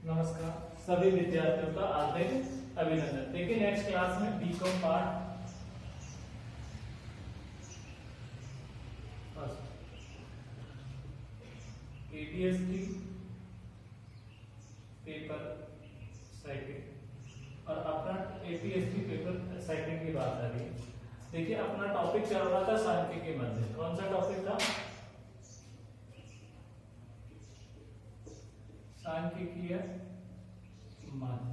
नमस्कार सभी विद्यार्थियों का हार्दिक अभिनंदन। देखिए नेक्स्ट क्लास में BCom part first ADST paper second और अपना एपीएसटी पेपर सेकंड की बात आ रही है। देखिए अपना टॉपिक चल रहा था सांख्यिकी मध्य। कौन सा टॉपिक था? सांख्यिकीय माध्य,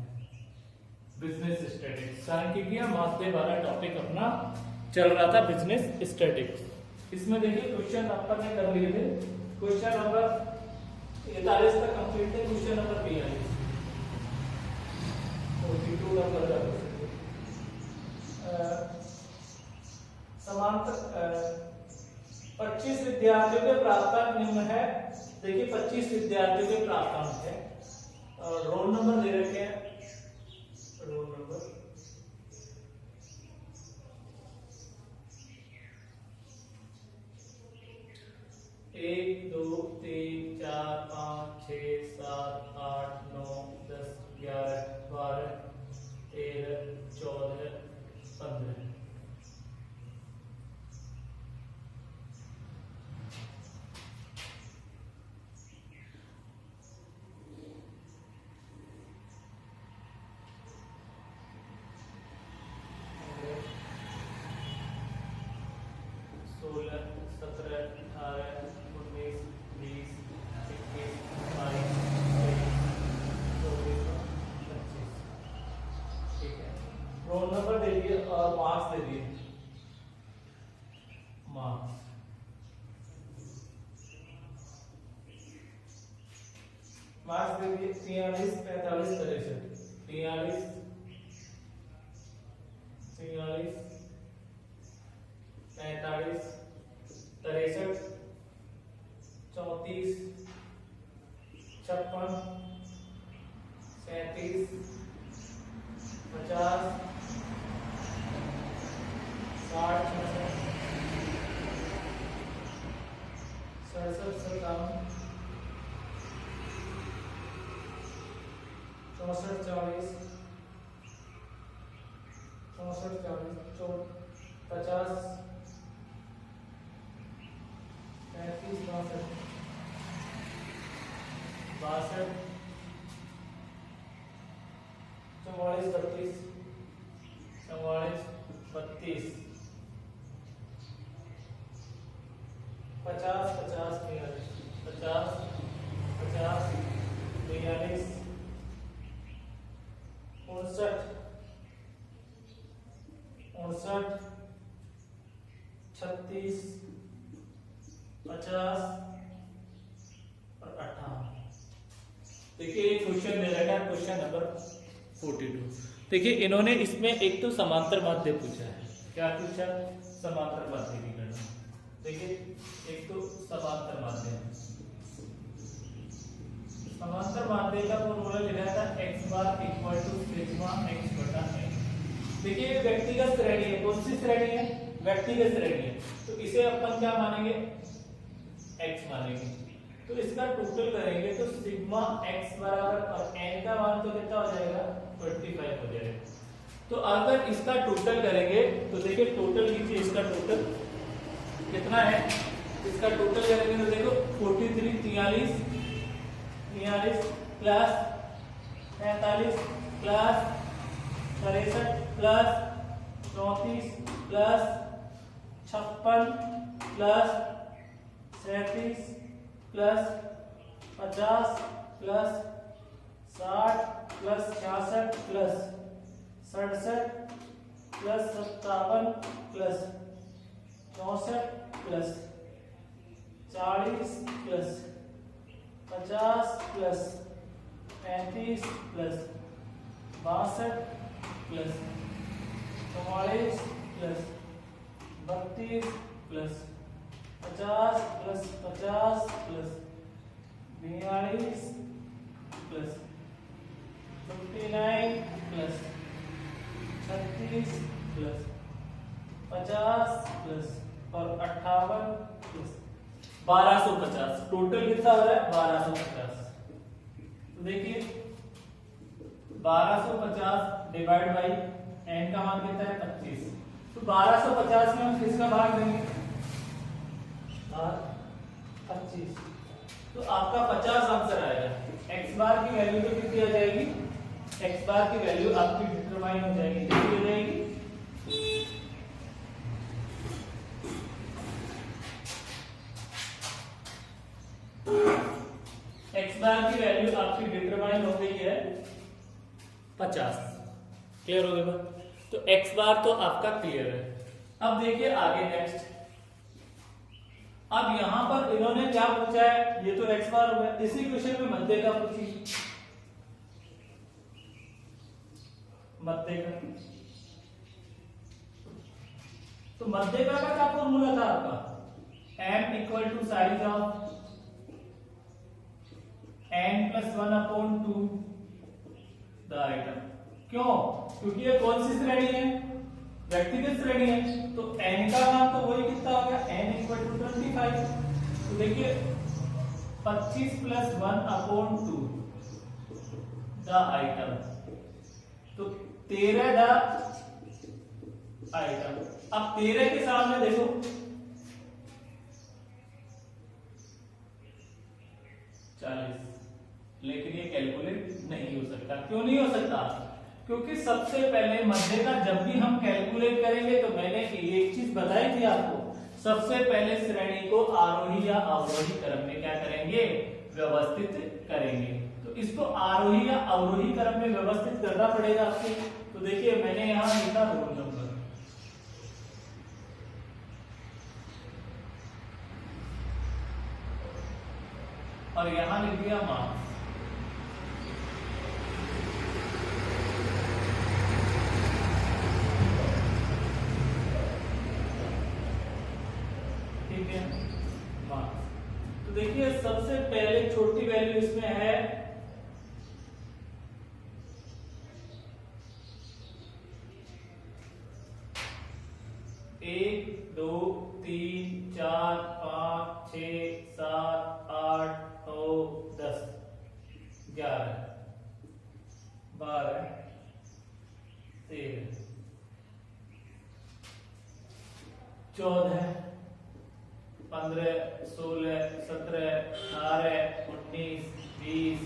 बिजनेस स्टैटिक्स। सांख्यिकीय माध्य वाला टॉपिक अपना चल रहा था, बिजनेस स्टैटिक्स। इसमें देखिए क्वेश्चन अपन ने कर लिए थे। क्वेश्चन नंबर 41 तक कंप्लीट थे। क्वेश्चन नंबर 42 42 नंबर का समांतर 25 विद्यार्थियों के प्राप्तांक निम्न है। देखिए 25 विद्यार्थियों के प्राप्तांक है और रोल नंबर दे रखे हैं। Roll number 1 2 3 4 5 6 7 8 9 10 11 12 13 14 15। रोल नंबर दे दिए और मार्क्स दे दिए। मार्क्स दे दिए 43 45 63 43 43 45 63 34 56 37 50 60 67 57 64 40 64 40 50 35 62 62 44 32 44 32 50 50 50 50 42 59 36 50 और 58। देखिए क्वेश्चन दे रखा है, क्वेश्चन नंबर 42। देखिए इन्होंने इसमें एक तो समांतर माध्य पूछा है। क्या पूछा? समांतर माध्य की गणना। देखिए एक तो समांतर माध्य, समांतर माध्य का फॉर्मूला लिखा था x bar equal to sigma x बटा n। देखिए व्यक्तिगत श्रेणी है। कौन सी श्रेणी है? व्यक्तिगत श्रेणी है। तो इसे अपन क्या मानेंगे? x मानेंगे। तो इसका टोटल करेंगे तो सिग्मा x बराबर और n का मान तो कितना हो जाएगा? 25 हो जाएगा। तो अगर इसका टोटल करेंगे तो देखिए टोटल कीजिए, इसका टोटल कितना है? इसका टोटल करेंगे तो देखो 43 43 43 plus 45 plus 63 plus 34 plus 56 plus 37 plus 50 plus 60 plus 66 plus 67 plus 57 plus 64 plus 40 plus 50 plus 35 plus 62 plus 44 plus 32 plus 50 plus 50 plus 42 plus 59 plus 36 plus 50 plus और 58 प्लस 1250। टोटल कितना हो रहा है? 1250। तो देखिए 1250 डिवाइड बाई n का मान कितना है 25। तो 1250 में हम किसका भाग देंगे 25। तो आपका 50 आंसर आएगा। x बार की वैल्यू तो कितनी आ जाएगी, x बार की वैल्यू आपकी डिटरमाइन हो जाएगी, कितनी हो जाएगी x बार की वैल्यू आपकी डिटरमाइन हो गई है 50। क्लियर हो गया बात? तो x बार तो आपका क्लियर है। अब देखिए आगे नेक्स्ट। अब यहां पर इन्होंने क्या पूछा है, ये तो x बार हो गया, इसी क्वेश्चन में मध्य का पूछी, मध्य का। तो मध्य का क्या फॉर्मूला था आपका, m equal to size of n plus 1/2 the item. क्यों? क्योंकि ये कौन सी श्रेणी है, व्यक्तिगत श्रेणी है। तो n का मान तो वही कितना हो गया, n इक्वल टू 25। तो देखिए 25 प्लस 1/2 द आइटम, तो 13 द आइटम। अब 13 के सामने देखो 40, लेकिन ये कैलकुलेट नहीं हो सकता। क्यों नहीं हो सकता? क्योंकि सबसे पहले मध्य का जब भी हम कैलकुलेट करेंगे, तो मैंने एक चीज बताई थी आपको, सबसे पहले श्रेणी को आरोही या अवरोही क्रम में क्या करेंगे, व्यवस्थित करेंगे। तो इसको आरोही या अवरोही क्रम में व्यवस्थित करना पड़ेगा आपको। तो देखिए मैंने यहां लिखा रोल नंबर, और यहां लिख दिया मार्क्स। ठीक है, मार्क्स। तो देखिए सबसे पहले छोटी वैल्यू इसमें है 1 2 3 4 5 6 7 8 9 10 11 12 13 14 15 16 17 18 19 20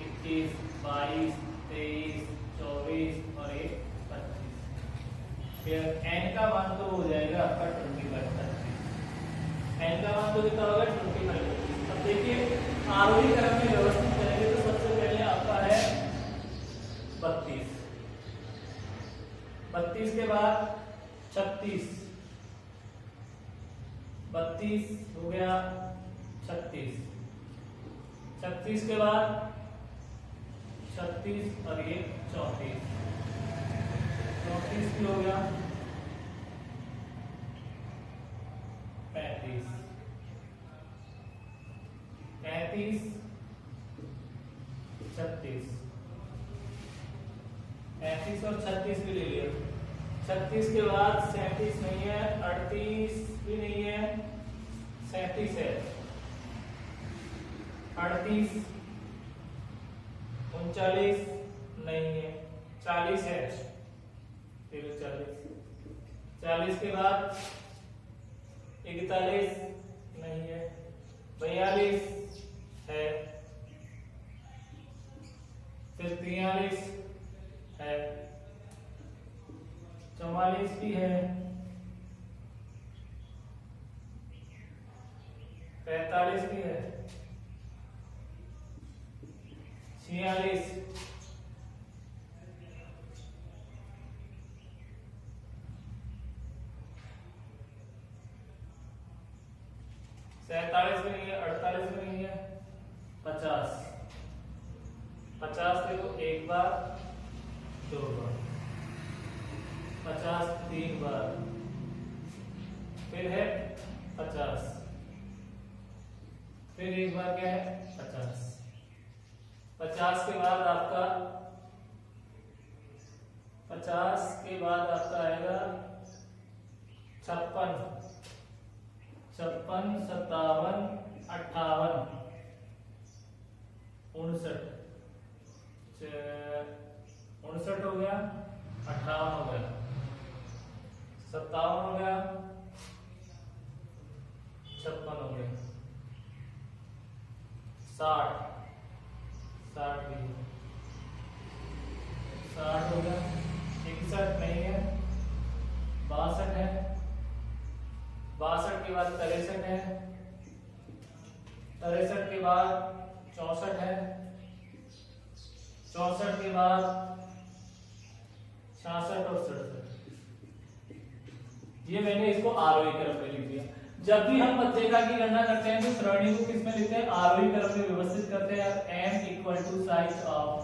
21 22 23 24 और 25। फिर n का मान तो हो जाएगा आपका 25। n का मान तो कितना होगा 25। अब देखिए आरोही क्रम में व्यवस्थित करेंगे, तो सबसे पहले आपका है 32, 32 के बाद 36, 32 हो गया 36, 36 के बाद 36 और ये 34, 34 भी हो गया 35, 36 35 और 36 भी ले लिया। 36 के बाद 37 नहीं है, 38 भी नहीं है, 37 है, 38 39 नहीं है, 40 है, 40 के बाद 41 नहीं है, 42 है, फिर 43 है, 44 भी है, 45 भी है, 46, 47 भी नहीं है, 48 भी नहीं है, 50, 50 देखो एक बार, दो बार, 50 तीन बार, फिर है 50, फिर एक बार क्या है 50, 50 के बाद आपका 50 के बाद आपका आएगा 56, 56 57 58 59 63 हो गया, 58 हो गया, 57 हो गया, 56 हो गया, 60 भी 60 हो गया, 61 नहीं है, 62 है, 62 के बाद 63 है, 63 के बाद 64 है, 64 के बाद 66 और 67। ये मैंने इसको आरोही क्रम में लिख दिया। जब भी हम मध्यिका की गणना करते हैं तो सरणी को किस में लिखते हैं? आरोही क्रम में व्यवस्थित करते हैं। m equal to size of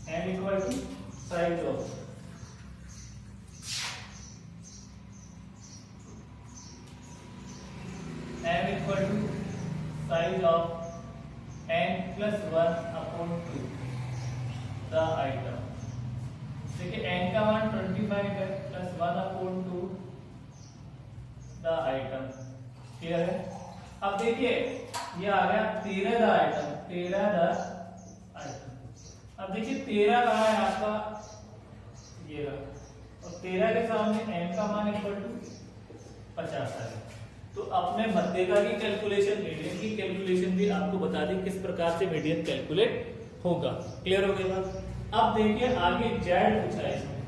m equal to size of m equal to size of n plus 1 upon 2 the item. देखिए n का मान 25 है plus 1 upon 2 the item. Clear है? अब देखिए ये आ गया 13 द आइटम, 13 द आइटम। अब देखिए 13 कहाँ है आपका? ये रहा, और 13 के सामने n का मान इक्वल टू 50 है। तो अपने मध्यिका की कैलकुलेशन, मीडियन की कैलकुलेशन भी आपको बता दी किस प्रकार से मीडियन कैलकुलेट होगा। क्लियर हो गया बात? अब देखिए आगे जेड पूछा है इसमें।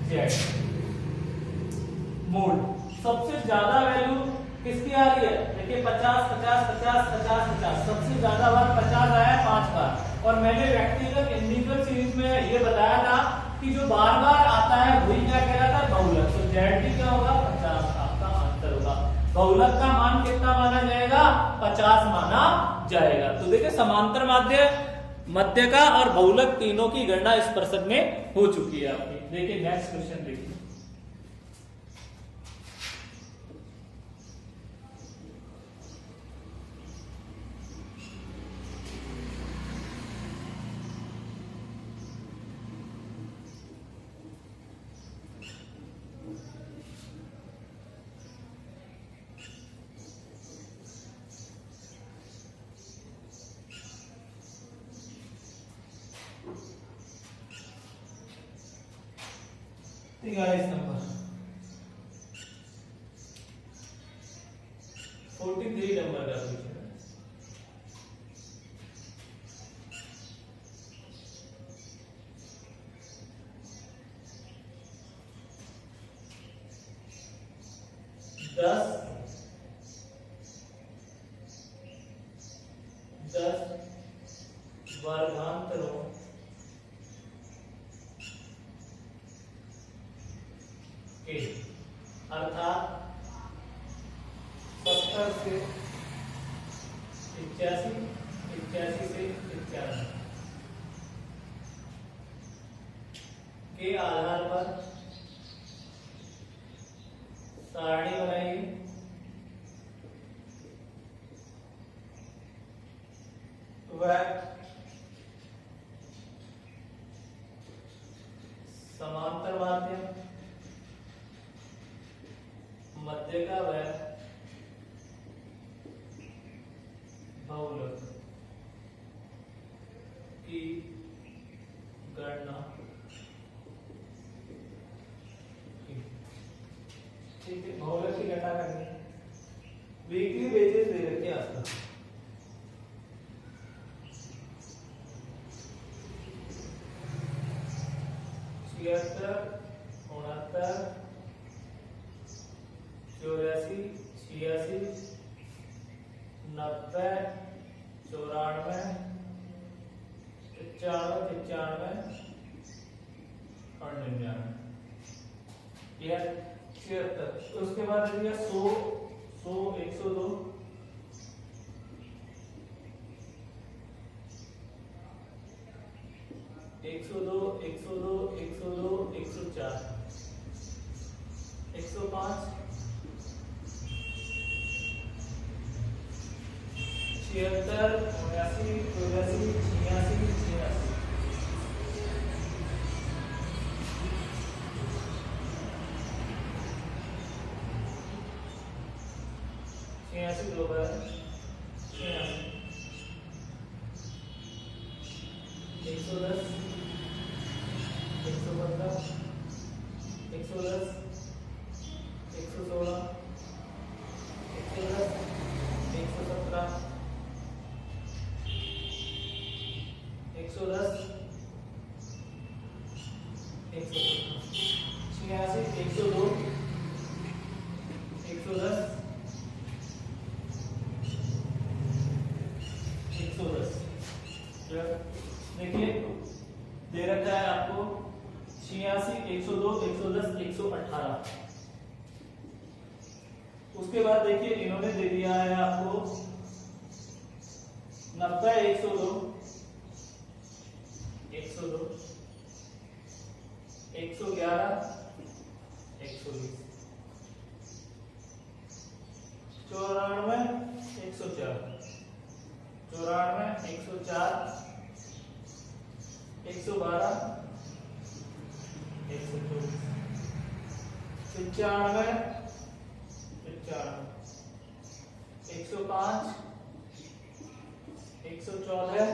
जेड मोड सबसे ज्यादा वैल्यू किसकी आ रही है? देखिए 50 50 50 50 50, सबसे ज्यादा बार 50 आया है 5 बार। और मैंने व्यक्तिगत इंडिविजुअल सीरीज में ये बताया था कि जो बार बार आता है वही क्या कहलाता है? बहुलक। तो जेड भी क्या होगा? 50 आपका आंसर होगा। बहुलक का मान कितना माना जाएगा? 50 माना जाएगा। तो देखिए समांतर माध्य, मध्यिका और बहुलक तीनों की गणना इस प्रश्न में हो चुकी है आपकी। देखिए नेक्स्ट क्वेश्चन देखिए। इस नंबर 43 नंबर का क्वेश्चन है। दस वर्गांतरों के अर्थात 70 से 81, 81 से 91 के आधार पर सारणी बनाएगी। वह समांतर माध्यम, मध्यिका व बहुलक की गणना। ठीक है, बहुलक की गणना करनी है। वीकली बेसिस दे रखे हैं आपका। छिहत्तर, 69, 84, 86, 90, 94, 95, 95 और 99। यह 76। उसके बाद दे दिया 100, 100, 102, 102, 102, 102, 104, 105, 76, 79, 84, 86, 86। दो बार 100 देखिए दे रखा है आपको 86, 102, 110, 118। उसके बाद देखिए इन्होंने दे दिया है आपको 90, 102, 102, 111, 120, 94, 104, 94, 104, 112, 124, 95, 105, 114,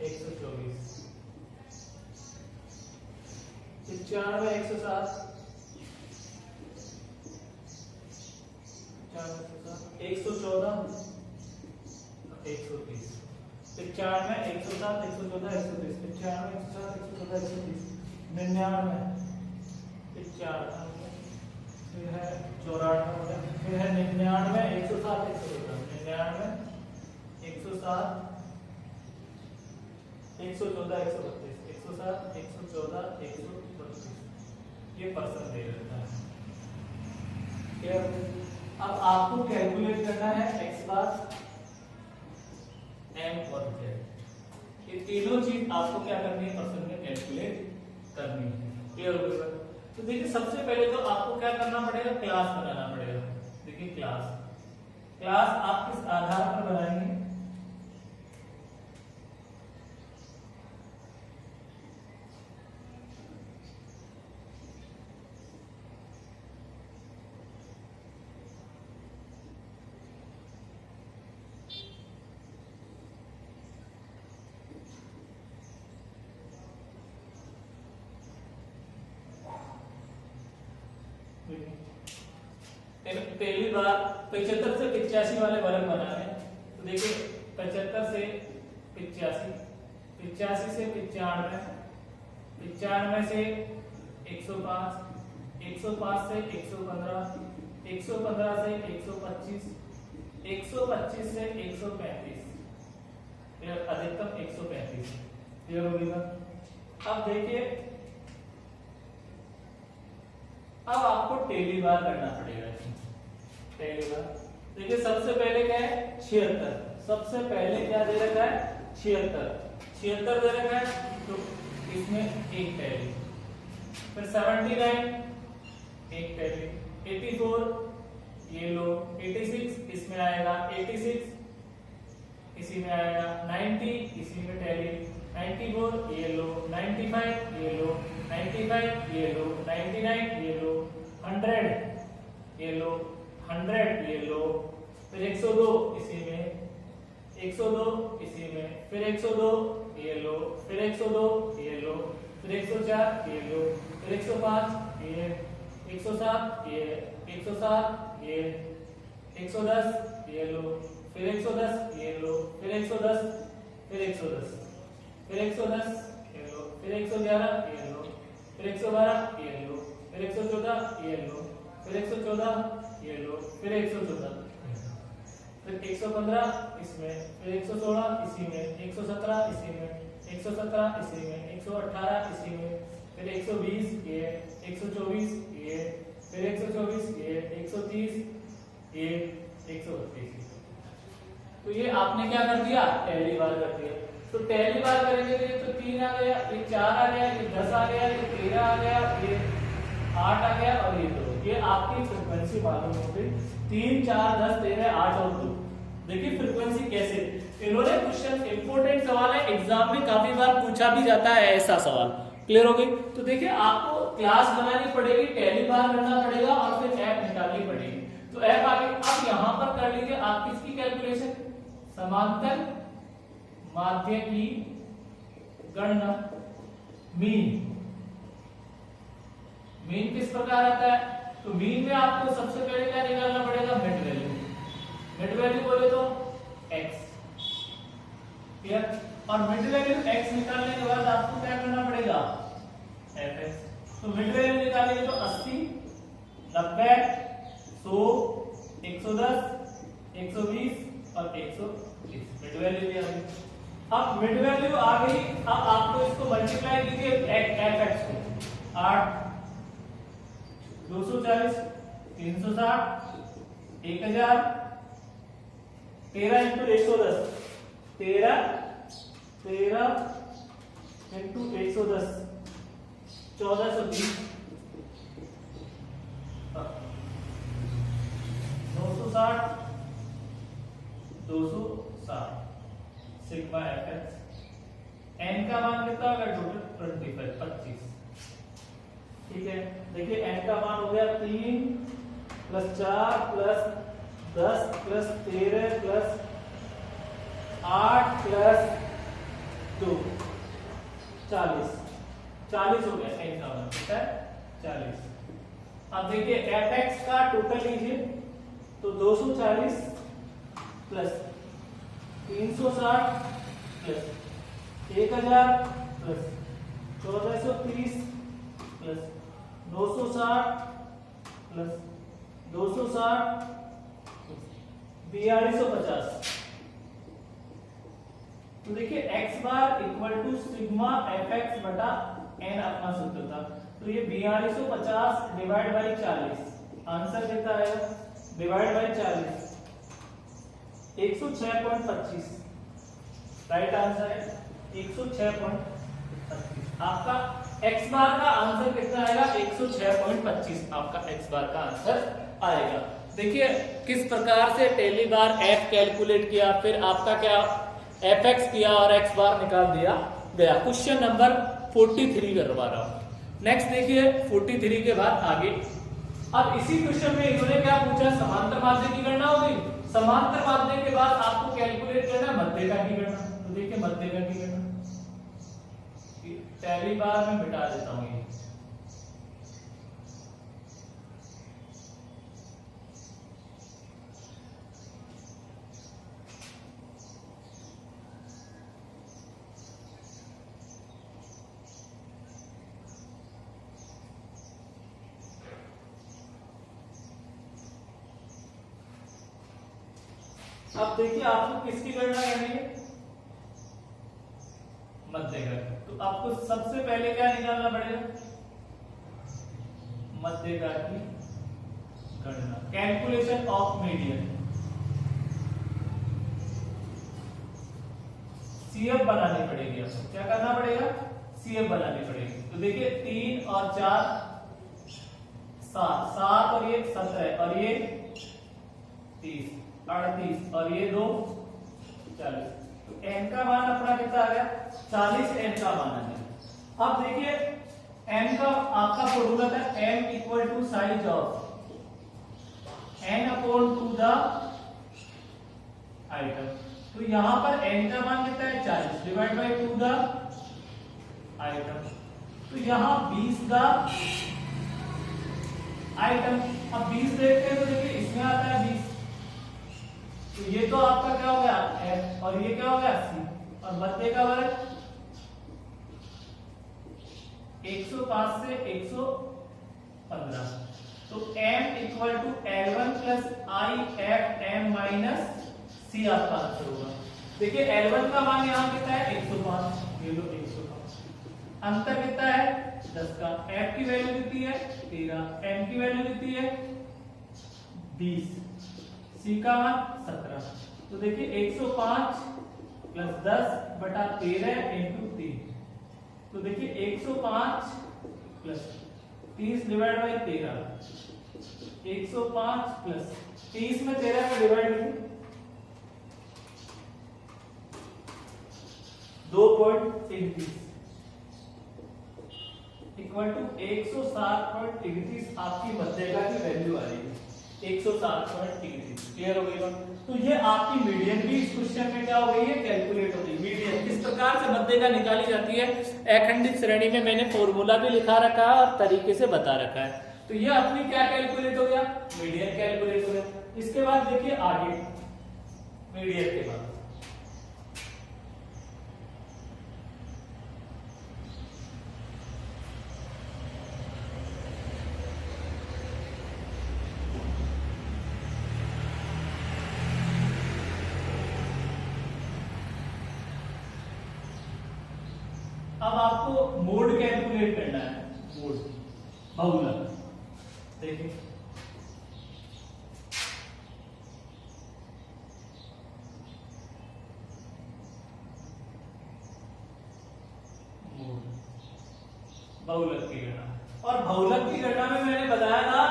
124, 95, 107, 114, 130, 95, 107, 114, 130, 95, 107, 114, 130, 99, 95, फिर है 94, फिर है 99, 107, 114, 99, 107, 114, 132, 107, 114, 132, ये परसेंट दे देता है। अब आपको कैलकुलेट करना है x बार, m और z, ये तीनों चीज आपको क्या करनी है, परसेंट में कैलकुलेट करनी है। क्लियर हो गया? तो देखिए सबसे पहले तो आपको क्या करना पड़ेगा, क्लास बनाना पड़ेगा। देखिए क्लास आप किस आधार पर बनाएंगे, पहली बार 75 से 85 वाले वर्ग बना रहे हैं। तो देखिए 75 से 85, 85 से 95, 95 से 105, 105 से 115, 115 से 125, 125 से 135, अधिकतम 135। क्लियर हो गया? अब देखिए अब आपको टेली बार करना पड़ेगा। टेली बार देखिए सबसे पहले क्या है, 76, सबसे पहले क्या दे रखा है, 76 दे रखा है, तो इसमें एक टेली, फिर 79 एक टेली, 84 ये लो, 86 इसमें आएगा, 86 इसी में आएगा, 90 इसी में टेली, 94 ये लो, 95 ये लो, 95 ये लो, 99 ये लो, 100 ये लो, 100 ये लो, फिर 102 इसी में, 102 इसी में, फिर 102 ये लो, फिर 102 ये लो, फिर 104 ये लो, फिर 105 ये, 107 ये, 107 ये, 110 ये लो, फिर 110 ये लो, फिर 110, फिर 110, फिर 110 ये लो, फिर 111 ये लो, फिर 112 ये लो, फिर 114 ये लो, फिर 114 ये लो, फिर 114, फिर 115 इसमें, फिर 116 इसी में, 117 इसी में, 117 इसी में, 118 इसी में, फिर 120 ये, 124 ये, फिर 124 ये, 130 ये, 132। तो ये आपने क्या कर दिया, टेली बार कर दिया। तो टेली बार करेंगे तो 3 आ गया, ये 4 आ गया, ये 10 आ गया, ये 13 आ गया, ये 8 आ गया और ये 2। ये आपकी फ्रीक्वेंसी मालूम हो गई। 3, 4, 10, 13, 8 और 2। देखिए फ्रीक्वेंसी कैसे, इन्होंने क्वेश्चन इंपोर्टेंट सवाल है, एग्जाम में काफी बार पूछा भी जाता है ऐसा सवाल। क्लियर हो गई? तो देखिए आपको क्लास बनानी पड़ेगी, टेली बार करना पड़ेगा और फिर ऐप निकालनी पड़ेगी। तो ऐप आगे अब यहाँ पर कर लीजिए आप किसकी कैलकुलेशन, समांतर माध्य की गणना। मीन। मीन किस प्रकार आता है? तो मीन में आपको सबसे पहले क्या निकालना पड़ेगा? Mid value. मिड वैल्यू बोले तो x, क्लियर? और मिड वैल्यू x निकालने के बाद आपको क्या करना पड़ेगा? fx। तो मिड वैल्यू निकालेंगे तो 80, 90, 100, 110, 120 और 130 मिड वैल्यू भी आ गई। अब मिड वैल्यू आ गई, अब आपको इसको मल्टीप्लाई कीजिए fx को। 8, 240, 360, 1000, 13 into 110, 13 into 110, 1420, 960, 260 sigma fx। n का मान कितना होगा? टोटल 25। ठीक है, देखिए n का मान हो गया 3 + 4 + 10 + 13 + 8 + 2 40 हो गया। n का मान कितना है? 40। अब देखिए fx का टोटल लीजिए तो 240 + 360 + 1000 + 1430 + 960 + 260 4250। तो देखिए x bar equal to sigma fx बटा n अपना सूत्र था। तो ये 4250 डिवाइड बाई 40, आंसर कितना आएगा? डिवाइड बाई 40 106.25, राइट आंसर है 106.25। आपका x बार का आंसर कितना आएगा? 106.25 आपका x बार का आंसर आएगा। देखिए किस प्रकार से पहली बार f कैलकुलेट किया, फिर आपका क्या fx किया और x बार निकाल दिया गया। क्वेश्चन नंबर 43 करवा रहा हूं। नेक्स्ट देखिए 43 के बाद आगे। अब इसी क्वेश्चन में इन्होंने क्या पूछा? समांतर माध्य की गणना होगी। समांतर माध्य के बाद आपको कैलकुलेट करना मध्यका की गणना। तो देखिए मध्यका की गणना पहली बार मैं मिटा देता हूं ये। अब देखिए आपको किसकी गणना करनी है? मध्यका। तो आपको सबसे पहले क्या निकालना पड़ेगा? मध्यका की गणना, कैलकुलेशन ऑफ मीडियन। सीएफ बनानी पड़ेगी आपको। क्या करना पड़ेगा? सीएफ बनानी पड़ेगी। तो देखिए 3 और 4 7, 7 और ये 17 और ये 30, 38 और ये 2 40। तो n का मान अपना कितना आ गया? 40 n का मान आ गया। अब देखिए n का आपका फॉर्मूला था m equal to size of n upon two the item. तो यहां पर n का मान कितना है? 40 divide by two the item. तो यहां 20 द आइटम। अब 20 देखते हैं तो देखिए इसमें आता है 20। तो ये तो आपका क्या हो गया? f और ये क्या हो गया? c। और मध्य का वर्ग 105 से 115। तो m equal to L1 plus I F M minus C आपका आंसर होगा। देखिए L1 का मान यहाँ कितना है? 105। ये लो 105। अंतर कितना है? 10 का। f की वैल्यू कितनी है? 13। m की वैल्यू कितनी है? 20। c का मान 17। तो देखिए 105 प्लस 10 बटा 13 इंटू 3। तो देखिए 105 प्लस 30 डिवाइड बाई 13। 105 प्लस 30 में 13 का डिवाइड करें 2.33 इक्वल टू 107.33 आपकी मध्यका की वैल्यू आ रही है। 160 डिग्री। क्लियर हो गई बात? तो ये आपकी मीडियन भी इस क्वेश्चन में क्या हो गई है, कैलकुलेट हो गई। मीडियन किस प्रकार से मध्य निकाली जाती है, अखंडित श्रेणी में मैंने फॉर्मूला भी लिखा रखा है और तरीके से बता रखा है। तो ये अपनी क्या कैलकुलेट हो गया, मीडियन कैलकुलेट हो गया। इसके बाद देखिए आगे मीडियन के बाद अब आपको मोड कैलकुलेट करना है, मोड बहुलक। देखिए बहुलक की गणना, और बहुलक की गणना में मैंने बताया था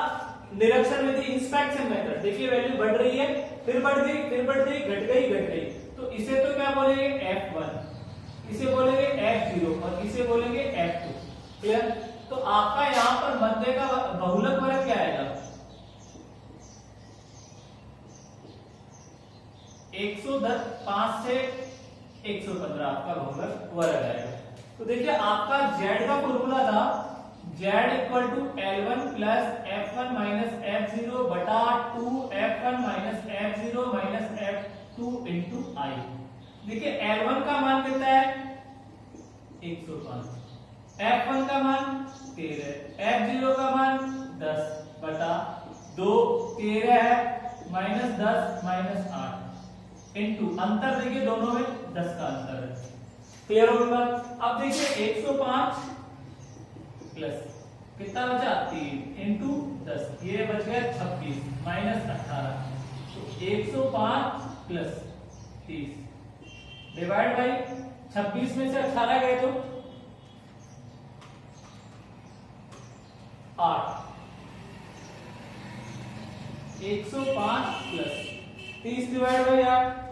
निरीक्षण विधि, इंस्पेक्शन मेथड। देखिए वैल्यू बढ़ रही है, फिर बढ़ गई, फिर बढ़ गई, घट गई, घट गई। तो इसे तो क्या बोलेंगे, F1, इसे बोलेंगे F0 और इसे बोलेंगे F2। क्लियर? तो आपका यहां पर मध्य का बहुलक वर्ग क्या आएगा, 105 से 115 आपका बहुलक वर्ग आएगा। तो देखिए आपका Z का फॉर्मूला था Z equal to L1 plus F1 minus F0 बटा 2F1 minus F0 minus F2 into I। देखिए L1 का मान कितना है, 105, F1 का मान 13, F0 का मान 10 बटा 2, 13 है माइनस 10 माइनस 8 इंटू, अंतर देखिए दोनों में 10 का अंतर है। क्लियर हो गया? अब देखिए 105 प्लस कितना बचा, 3 इंटू 10, ये बच गया 26 माइनस 18। तो 105 प्लस 30 डिवाइड बाई 26 में से 18 गए तो 8, 105 प्लस 30 डिवाइड बाई 8,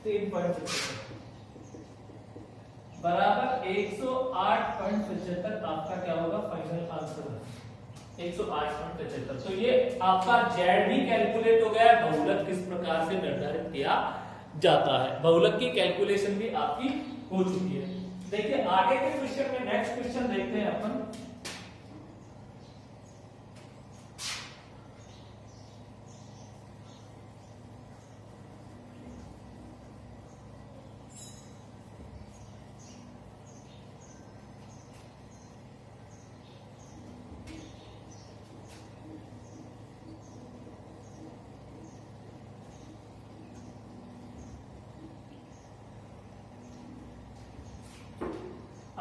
3.75 बराबर 108.75 आपका क्या होगा, फाइनल आंसर 108.75। तो ये आपका जेड भी कैलकुलेट हो गया है, बहुलक किस प्रकार से निर्धारित किया जाता है, बहुलक की कैलकुलेशन भी आपकी हो चुकी है। देखिए आगे के क्वेश्चन में, नेक्स्ट क्वेश्चन देखते हैं अपन।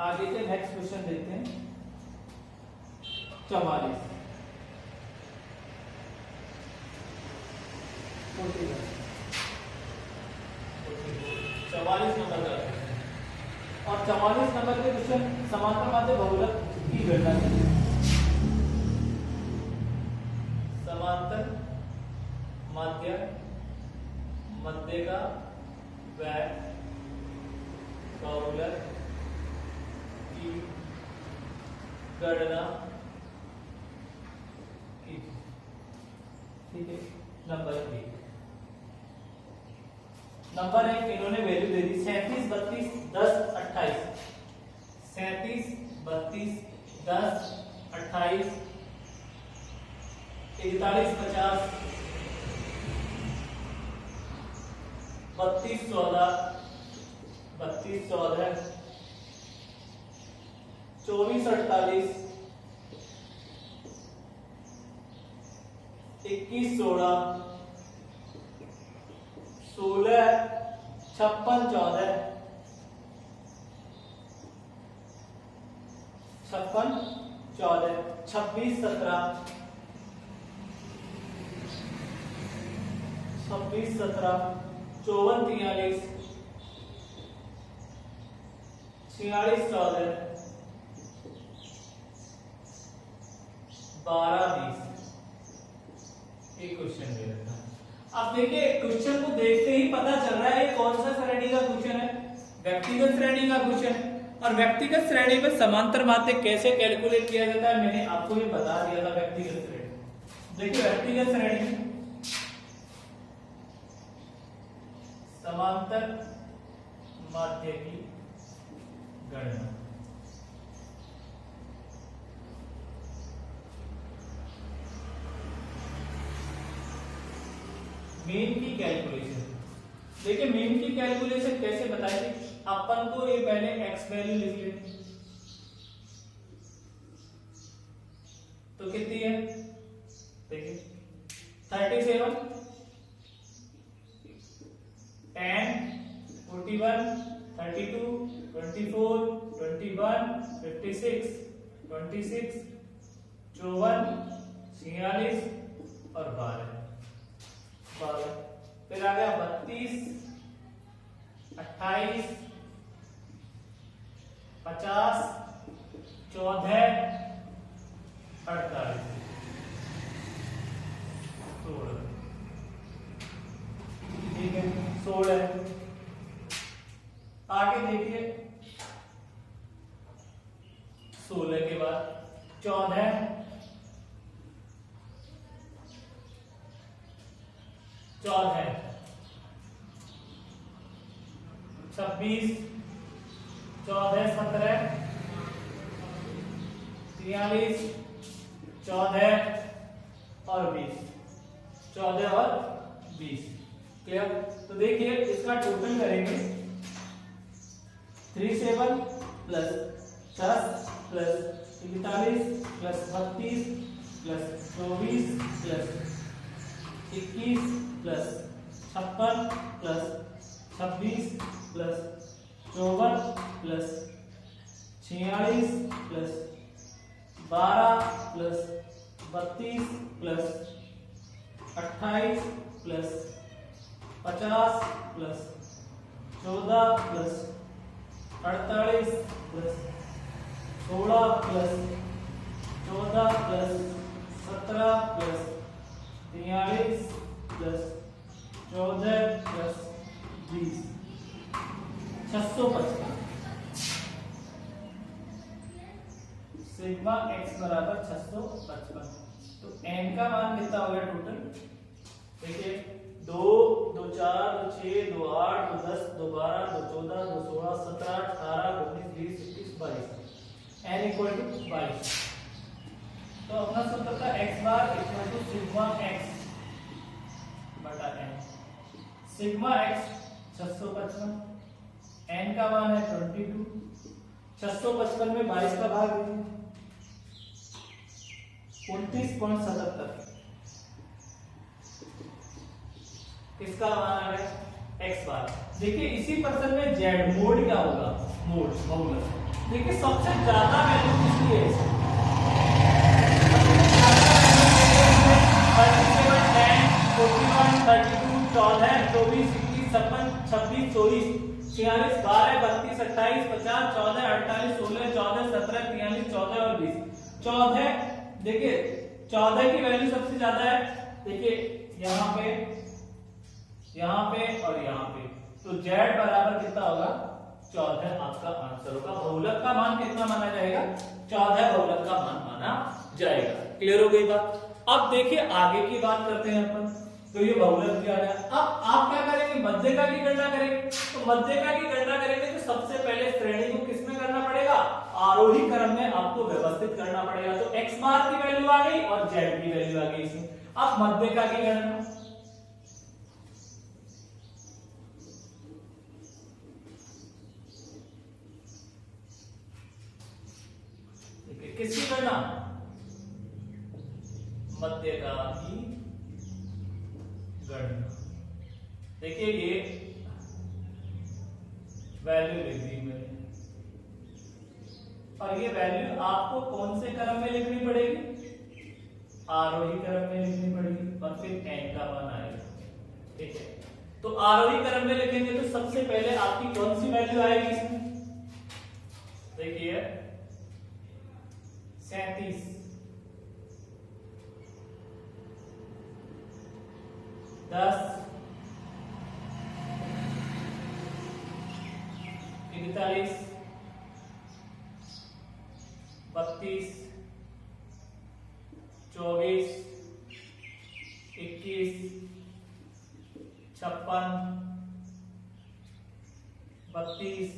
आगे के नेक्स्ट क्वेश्चन देखते हैं 44 नंबर का, और 44 नंबर के क्वेश्चन समांतर माध्य बहुलक की गणना करें। समांतर माध्य मध्य का व बहुलक गणना की। ठीक है, नंबर 1 इन्होंने वैल्यू दे दी 37 32 10 28, 37 32 10 28, 41 50, 32 14, 32 14, 24 48, 21 16, 16 56 14, 56 14, 26 17, 26 17, 54 43, 46 14, 12 20। एक क्वेश्चन दे रखा है। अब देखिए क्वेश्चन को देखते ही पता चल रहा है ये कौन सा श्रेणी का क्वेश्चन है, व्यक्तिगत श्रेणी का क्वेश्चन है। और व्यक्तिगत श्रेणी में समांतर माध्य कैसे कैलकुलेट किया जाता है मैंने आपको ये बता दिया था। व्यक्तिगत श्रेणी, देखिए व्यक्तिगत श्रेणी में समांतर माध्य की गणना, मीन की कैलकुलेशन। देखिए मीन की कैलकुलेशन कैसे बताएंगे, अपन को ये पहले एक्स वैल्यू लिख लेंगे, तो कितनी है देखिए 37, 10, 41, 32, 24, 21, 56, 26, 54, 46 और 12। फिर आ गया 32, 28, 50, 14, 48, 16। ठीक है 16। आगे देखिए 16 के बाद 14, 26, 14, 17, 43, 14 और 20, 14 और 20। क्लियर? तो देखिए इसका टोटल करेंगे 37 plus 10 plus 41 plus 32 plus 24 plus 21 plus 56 plus 26 plus 54 plus 46 plus 12 plus 32 plus 28 plus 50 plus 14 plus 48 plus 16 plus 14 plus 17 plus 43 plus 14 plus 20, 655। Sigma x बराबर 655। तो n का मान कितना हो गया टोटल, देखिए 2, 2 4, 2 6, 2 8, 2 10, 2 12, 2 14, 2 16, 17, 18, 19, 20, 21, 22, n इक्वल टू 22। तो अपना सूत्र था x bar equal to sigma x बटा n। सिग्मा x 655, n का मान है 22, 655 में 22 का भाग दीजिए 29.77। इसका मान आ गया x बार। देखिए इसी पर्सन में z मोड क्या होगा, मोड बहुलक। देखिए सबसे ज्यादा वैल्यू किसकी है, 37, 10, 41, 32, 14, 24, 21, 56, 26, 24, 46, 12, 32, 28, 50, 14, 48, 16, 14, 17, 43, 14 और 20, 14। देखिए 14 की वैल्यू सबसे ज्यादा है, देखिए यहाँ पे और यहाँ पे, तो z बराबर कितना होगा 14 आपका आंसर होगा। बहुलक का मान कितना माना जाएगा, 14 बहुलक का मान माना जाएगा। क्लियर हो गई बात। अब देखिए आगे की बात करते हैं अपन। तो ये बहुलक किया गया, अब आप क्या करेंगे, मध्यका की गणना करेंगे। तो मध्यका की गणना करेंगे तो सबसे पहले श्रेणी को किसमें करना पड़ेगा, आरोही क्रम में आपको व्यवस्थित करना पड़ेगा। तो x बार की वैल्यू आ गई और z की वैल्यू आ गई इसमें। अब मध्यका की गणना, किसकी गणना, मध्यका की गणना। देखिए ये वैल्यू लिख दी मैंने, और ये वैल्यू आपको कौन से क्रम में लिखनी पड़ेगी, आरोही क्रम में लिखनी पड़ेगी, और फिर n का मान आएगा। ठीक है, तो आरोही क्रम में लिखेंगे तो सबसे पहले आपकी कौन सी वैल्यू आएगी इसमें, देखिए 37, 10, 41, 32, 24, 21, 56, 32,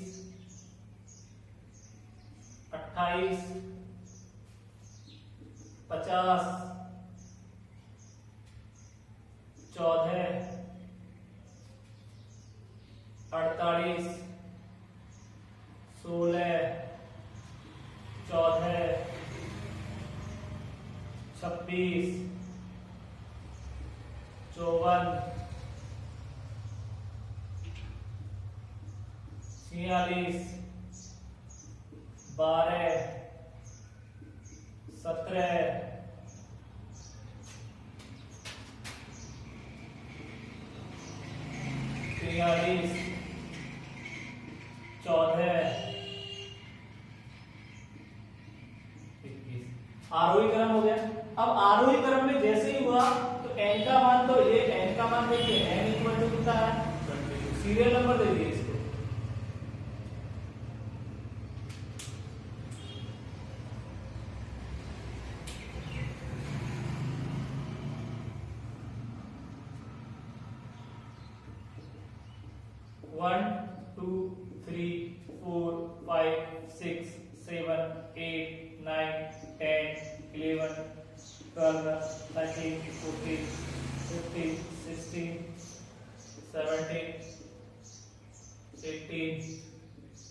28, 50, 14, 48, 16, 14, 26, 54, 46, 12, 17, 43, 14, 21। आरोही क्रम हो गया। अब आरोही क्रम में जैसे ही हुआ तो n का मान, तो ये n का मान देखिए, n इक्वल टू कितना है 22। सीरियल नंबर दे दिए इसको। वन, टू, थ्री, फोर, 5, 6, 7, 8, 9, 10, 11, 12, 13, 14, 15, 16, 17, 18,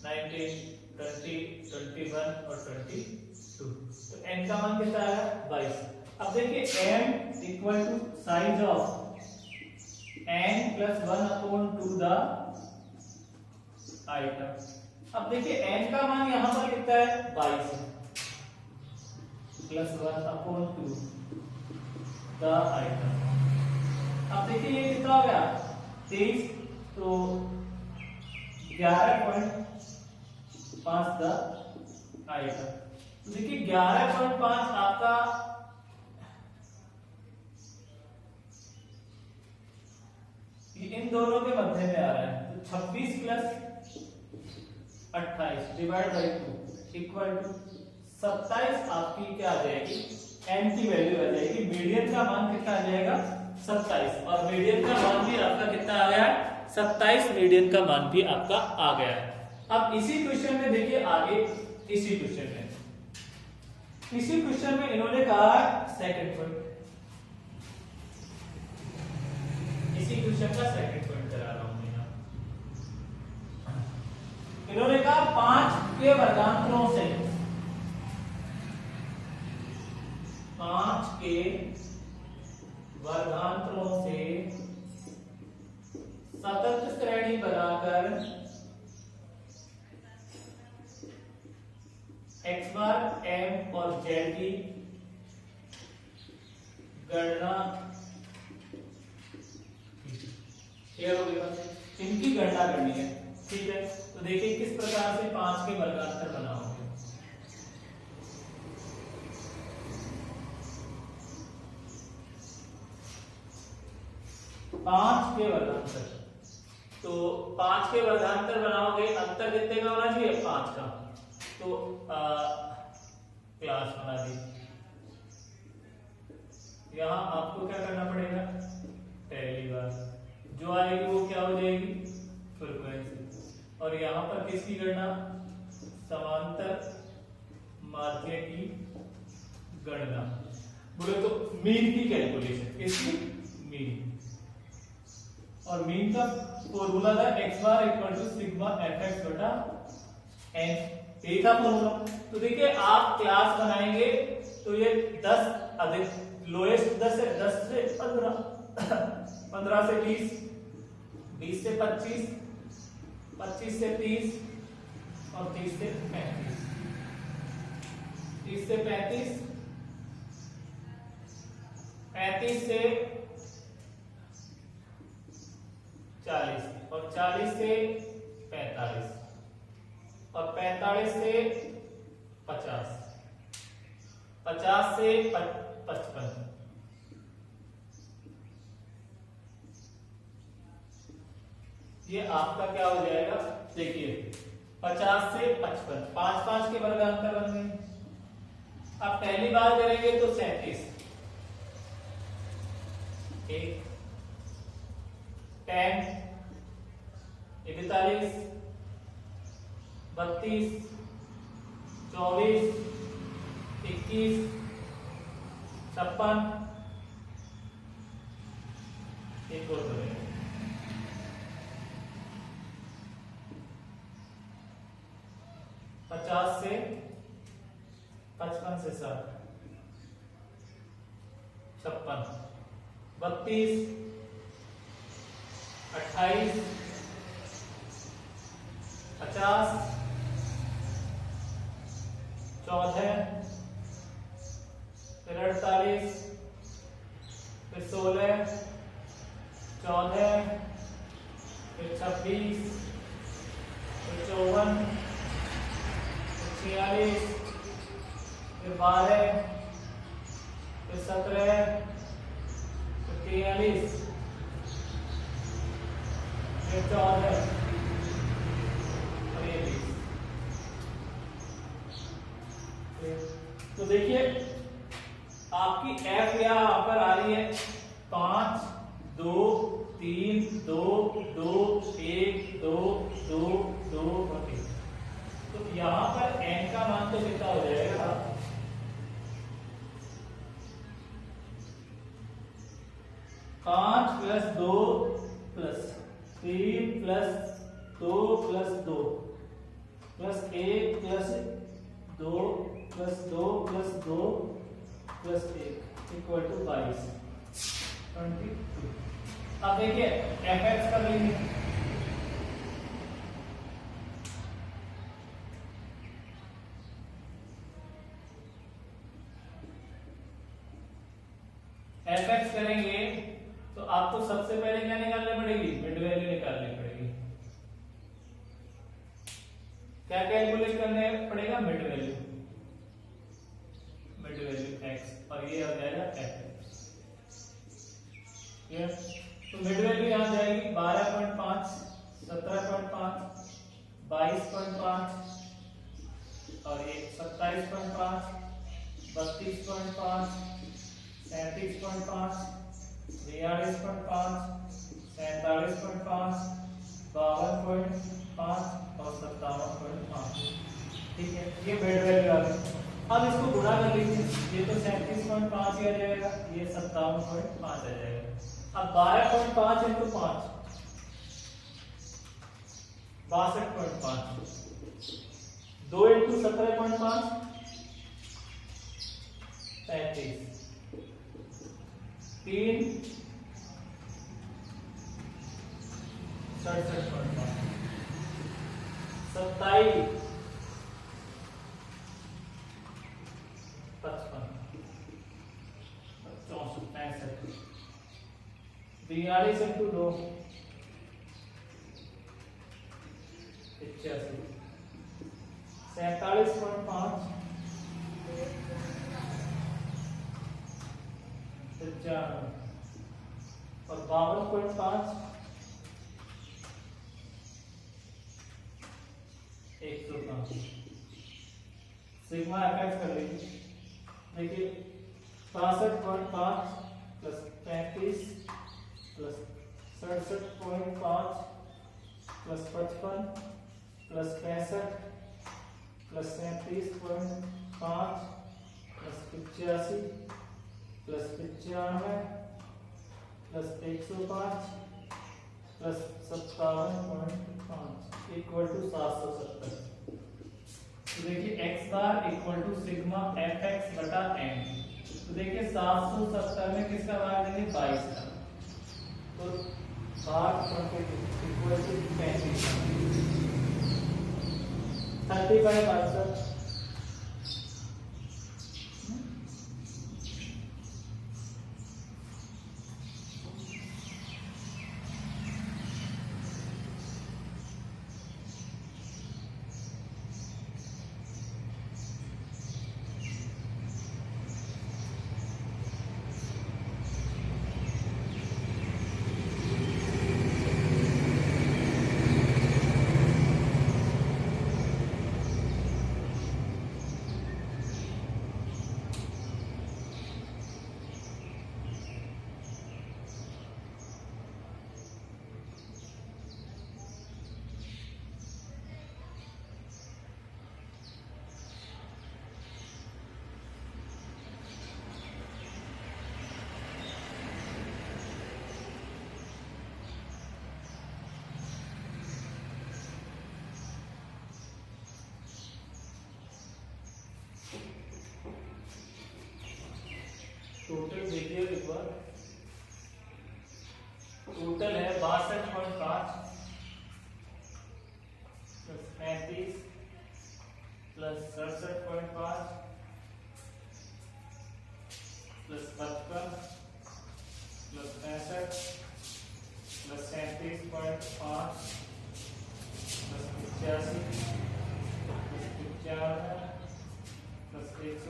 19, 20, 21 और 22। तो n का मान कितना है 22। अब देखिए m equal to size of n plus 1 upon 2 the item. अब देखिए n का मान यहां पर कितना है 22 प्लस 1 अपॉन 2 द आइटम। अब देखिए ये कितना हो गया 23, तो 11.5 द आइटम। तो देखिए 11.5 आपका इन दोनों के मध्य में आ रहा है। तो 26 plus 28 divide by 2 equal to 27 आपकी क्या आ जाएगी, n की वैल्यू आ जाएगी। मीडियन का मान कितना आ जाएगा 27, और मीडियन का मान भी आपका कितना आ गया 27। मीडियन का मान भी आपका आ गया है। अब इसी क्वेश्चन में देखिए आगे, इसी क्वेश्चन में इन्होंने कहा सेकंड पॉइंट, इसी क्वेश्चन का सेकंड पॉइंट करा रहा हूं मैं यहां। इन्होंने कहा 5 के वर्गांतरों से, 5 के वर्गांतरों से सतत श्रेणी बनाकर x बार, m और z की गणना, क्लियर हो गया, इनकी गणना करनी है। ठीक है, तो देखिए किस प्रकार से 5 के वर्गांतर बनाओगे। पांच के वर्गांतर, तो 5 के वर्गांतर बनाओगे, अंतर कितने का होना चाहिए 5 का। तो क्लास बना दी। यहां आपको क्या करना पड़ेगा, पहली बार जो आएगी वो क्या हो जाएगी फ्रीक्वेंसी, और यहां पर किसकी गणना, समांतर माध्य की गणना, बोले तो मीन की कैलकुलेशन, किसकी मीन। और मीन का फॉर्मूला था x bar equal to sigma fx बटा n, यही था फॉर्मूला। तो देखिए आप क्लास बनाएंगे तो ये 10 अधिक लोएस्ट 10 से 15, 15 से 20, 20 से 25, 25 से 30 और 30 से 35, 30 से 35, 35 से 40 और 40 से 45 और 45 से 50, 50 से 55, ये आपका क्या हो जाएगा, देखिए 50 से 55, 5 5 के वर्गांतर बन गए, अब पहली बार करेंगे तो 37, एक 10, 41, 32, 24, 21, 56, एक और करेंगे 50 से 55 से 60, 56, 32, 28, 50, 14, फिर 48, फिर 16, 14, फिर 26, फिर 54, फिर 46, फिर 12, फिर 17, फिर 43, फिर 14 और ये 20। तो देखिए आपकी एफ यहाँ पर आ रही है 5, 2, 3, 2, 2, 1, 2, 2, 2 और 1। तो यहाँ पर n का मान तो कितना हो जाएगा? 5 plus 2 plus 3 plus 2 plus 2 plus 1 plus 2 plus 2 plus 2 plus 1 equal to 22, 22। अब देखिए एफ एक्स कर लेंगे। एफ एक्स करेंगे तो आपको सबसे पहले क्या निकालनी पड़ेगी? मिड वैल्यू निकालनी पड़ेगी। क्या कैलकुलेट करने पड़ेगा? Mid value, mid value x और ये आ जाएगा एफ एक्स। तो मिड वैल्यू यहां जाएगी 12.5, 17.5, 22.5 और ये 27.5, 32.5, 37.5, 43.5, 47.5, 52.5 और 57.5। ठीक है, ये मिड वैल्यू आ गई। अब इसको गुणा कर लीजिए, ये तो 37.5 ही आ जाएगा, ये 57.5 आ जाएगा। अब 12.5 इंटू 5 62.5, 2 इंटू 17.5 35, 3 67.5, 27 55, 64 65, 42 इंटू 2 85, 47.5 95 और 52.5 105। सिग्मा एफ एक्स कर लीजिए। देखिए 62.5 plus 35 plus 67.5 plus 55 plus 65 plus 37.5 plus 85 plus 95 plus 105 plus 57.5 equal to 770। तो देखिए x bar equal to sigma F X बटा एन। तो देखिए 770 में किसका बार देंगे? 22 का। तो बार इक्वल टू 35 35 आंसर। टोटल है 62.5 plus 35 plus 67.5 plus 55 plus 65 plus 37.5 plus 85 plus 95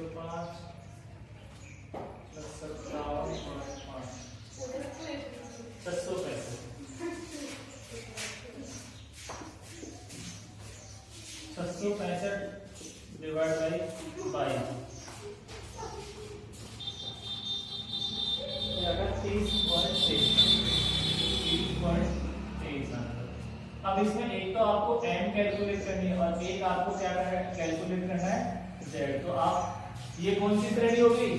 plus 105 plus 57.5 665 divide by 22 अब इसमें एक तो आपको m कैलकुलेट करनी है और एक आपको क्या कैलकुलेट करना है z। तो आप ये कौन सी श्रेणी होगी?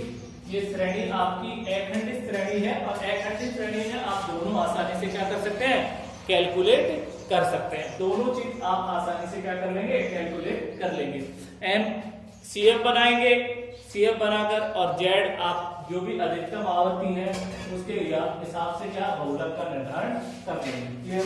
ये श्रेणी आपकी एकखंडित श्रेणी है और एकखंडित श्रेणी में आप दोनों आसानी से क्या कर सकते हैं? कैलकुलेट कर सकते हैं। दोनों चीज आप आसानी से क्या कर लेंगे? कैलकुलेट कर लेंगे। m CF बनाएंगे, CF बनाकर और z आप जो भी अधिकतम आवृत्ति है उसके हिसाब से क्या बहुलक का निर्धारण कर लेंगे।